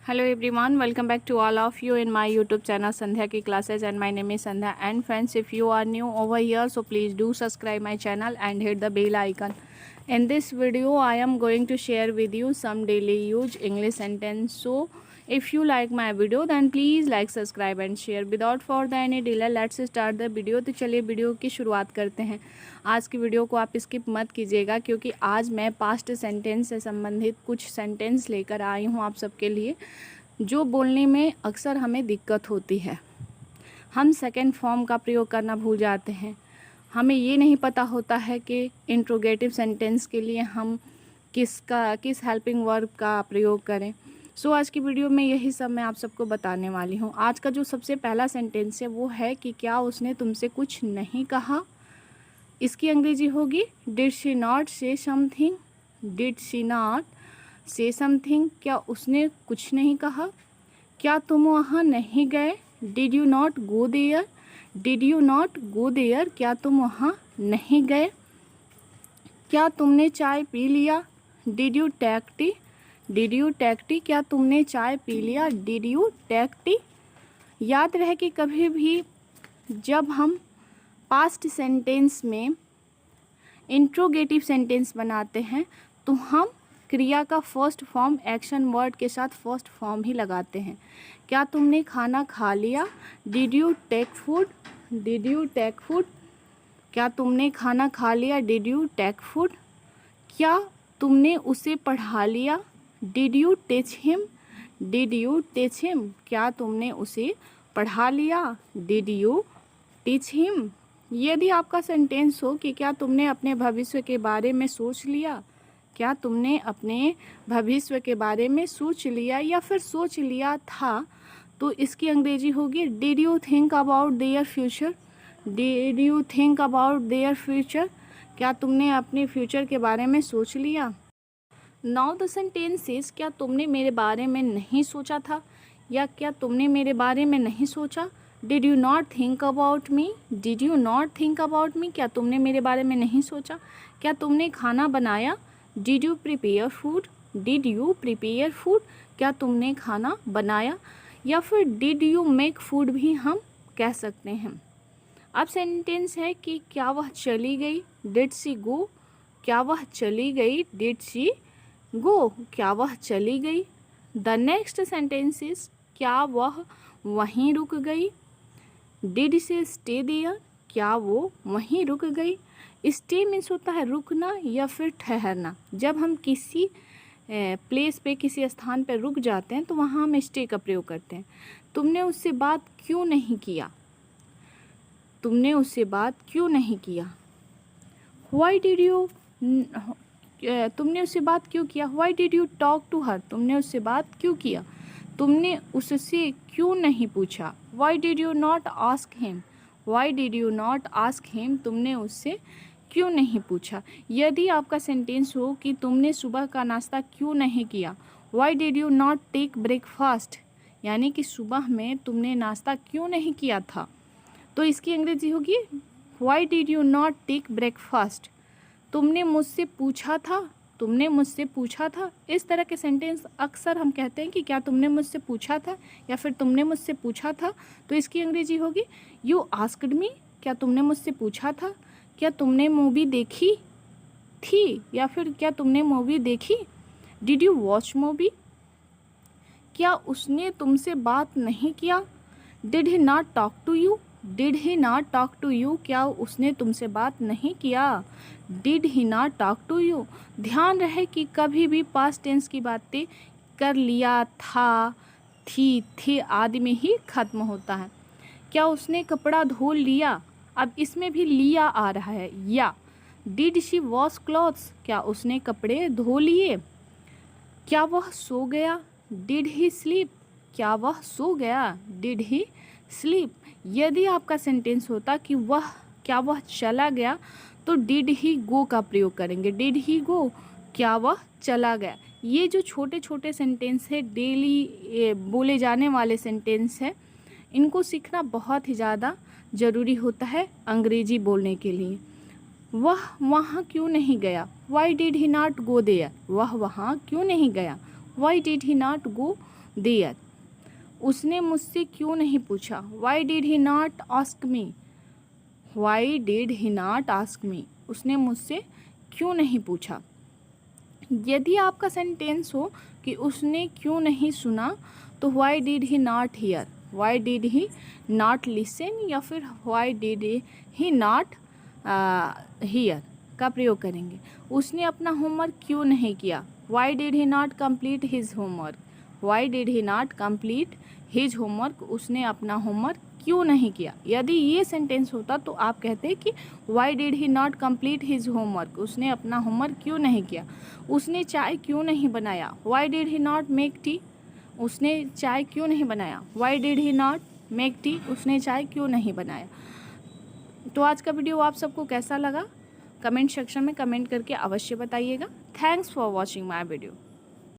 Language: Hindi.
Hello everyone, welcome back to all of you in my YouTube channel Sandhya Ki Classes, and my name is Sandhya. And friends, if you are new over here, so please do subscribe my channel and hit the bell icon. In this video I am going to share with you some daily use English sentence. So if you like my video then please like, subscribe and share. Without further any delay, let's start the video. तो चलिए वीडियो की शुरुआत करते हैं। आज की वीडियो को आप स्किप मत कीजिएगा, क्योंकि आज मैं पास्ट सेंटेंस से संबंधित कुछ सेंटेंस लेकर आई हूँ आप सबके लिए, जो बोलने में अक्सर हमें दिक्कत होती है। हम सेकेंड फॉर्म का प्रयोग करना भूल जाते हैं। हमें ये नहीं पता होता है कि इंट्रोगेटिव सेंटेंस के लिए हम किस हेल्पिंग वर्ब का प्रयोग करें। सो आज की वीडियो में यही सब मैं आप सबको बताने वाली हूँ। आज का जो सबसे पहला सेंटेंस है वो है कि क्या उसने तुमसे कुछ नहीं कहा। इसकी अंग्रेजी होगी डिड शी नॉट से समथिंग। डिड शी नॉट से समथिंग, क्या उसने कुछ नहीं कहा। क्या तुम वहाँ नहीं गए। Did you not go there. Did you not go there, क्या तुम वहाँ नहीं गए। क्या तुमने चाय पी लिया। Did you take tea. Did you take tea, क्या तुमने चाय पी लिया। Did you take tea. याद रहे कि कभी भी जब हम पास्ट सेंटेंस में इंट्रोगेटिव सेंटेंस बनाते हैं तो हम क्रिया का फर्स्ट फॉर्म एक्शन वर्ड के साथ फर्स्ट फॉर्म ही लगाते हैं। क्या तुमने खाना खा लिया। Did you take food. Did you take food, क्या तुमने खाना खा लिया। Did you take food. क्या तुमने उसे पढ़ा लिया। Did you teach him. Did you teach him, क्या तुमने उसे पढ़ा लिया। Did you teach him. यदि आपका सेंटेंस हो कि क्या तुमने अपने भविष्य के बारे में सोच लिया। क्या तुमने अपने भविष्य के बारे में सोच लिया या फिर सोच लिया था, तो इसकी अंग्रेजी होगी did you think about their future. Did you think about their future, क्या तुमने अपने फ्यूचर के बारे में सोच लिया। नाउ द सेंटेंस इज क्या तुमने मेरे बारे में नहीं सोचा था, या क्या तुमने मेरे बारे में नहीं सोचा। Did you not think about me. Did you not think about me, क्या तुमने मेरे बारे में नहीं सोचा। क्या तुमने खाना बनाया। Did you prepare food. Did you prepare food, क्या तुमने खाना बनाया। या फिर डिड यू मेक फूड भी हम कह सकते हैं। अब सेंटेंस है कि क्या वह चली गई। डिड शी गो, क्या वह चली गई। डिड शी गो, क्या वह चली गई। द नेक्स्ट सेंटेंस इज क्या वह वहीं रुक गई। डिड शी स्टे देयर, क्या वो वहीं रुक गई। स्टे मीन्स होता है रुकना या फिर ठहरना। जब हम किसी प्लेस पे, किसी स्थान पे रुक जाते हैं तो वहाँ हम स्टे का प्रयोग करते हैं। तुमने उससे बात क्यों नहीं किया। तुमने उससे बात क्यों नहीं किया। व्हाई डिड यू, तुमने उससे बात क्यों किया। Why did you talk to her, तुमने उससे बात क्यों किया। तुमने उससे क्यों नहीं पूछा। Why did you not ask him. Why did you not ask him, तुमने उससे क्यों नहीं पूछा। यदि आपका सेंटेंस हो कि तुमने सुबह का नाश्ता क्यों नहीं किया। Why did you not take breakfast, यानी कि सुबह में तुमने नाश्ता क्यों नहीं किया था, तो इसकी अंग्रेजी होगी why did you not take breakfast. तुमने मुझसे पूछा था। तुमने मुझसे पूछा था। इस तरह के सेंटेंस अक्सर हम कहते हैं कि क्या तुमने मुझसे पूछा था या फिर तुमने मुझसे पूछा था, तो इसकी अंग्रेजी होगी यू आस्क्ड मी, क्या तुमने मुझसे पूछा था। क्या तुमने मूवी देखी थी, या फिर क्या तुमने मूवी देखी। डिड यू वॉच मूवी, क्या उसने तुमसे बात नहीं किया। Did he not talk to you. Did he not talk to you, क्या उसने तुमसे बात नहीं किया। Did he not talk to you. ध्यान रहे कि कभी भी पास्ट टेंस की बातें कर लिया, था, थी, थे आदि में ही खत्म होता है। क्या उसने कपड़ा धो लिया, अब इसमें भी लिया आ रहा है या। डिड शी वॉश क्लॉथ्स, क्या उसने कपड़े धो लिए। क्या वह सो गया। डिड ही स्लीप, क्या वह सो गया। Did he sleep. यदि आपका सेंटेंस होता कि क्या वह चला गया, तो डिड ही गो का प्रयोग करेंगे। डिड ही गो, क्या वह चला गया। ये जो छोटे छोटे सेंटेंस है, डेली बोले जाने वाले सेंटेंस है, इनको सीखना बहुत ही ज़्यादा ज़रूरी होता है अंग्रेजी बोलने के लिए। वह वहाँ क्यों नहीं गया। Why did he not go there, वह वहाँ क्यों नहीं गया। Why did he not go there. उसने मुझसे क्यों नहीं पूछा, why did he not ask me, why did he not ask me, उसने मुझसे क्यों नहीं पूछा। यदि आपका सेंटेंस हो कि उसने क्यों नहीं सुना, तो Y did he not here, Y did he not listen, या फिर Y did he not here का प्रयोग करेंगे। उसने अपना होमवर्क क्यों नहीं किया, Y did he not complete his homework, Y did he not complete his homework, उसने अपना होमवर्क क्यों नहीं किया। यदि ये सेंटेंस होता तो आप कहते कि Y did he not complete his homework, उसने अपना होमवर्क क्यों नहीं किया। उसने चाय क्यों नहीं बनाया, Y did he not make tea, उसने चाय क्यों नहीं बनाया, Y did he not make tea, उसने चाय क्यों नहीं बनाया। तो आज का वीडियो आप सबको कैसा लगा, कमेंट सेक्शन में कमेंट करके अवश्य बताइएगा। Thanks for watching my video.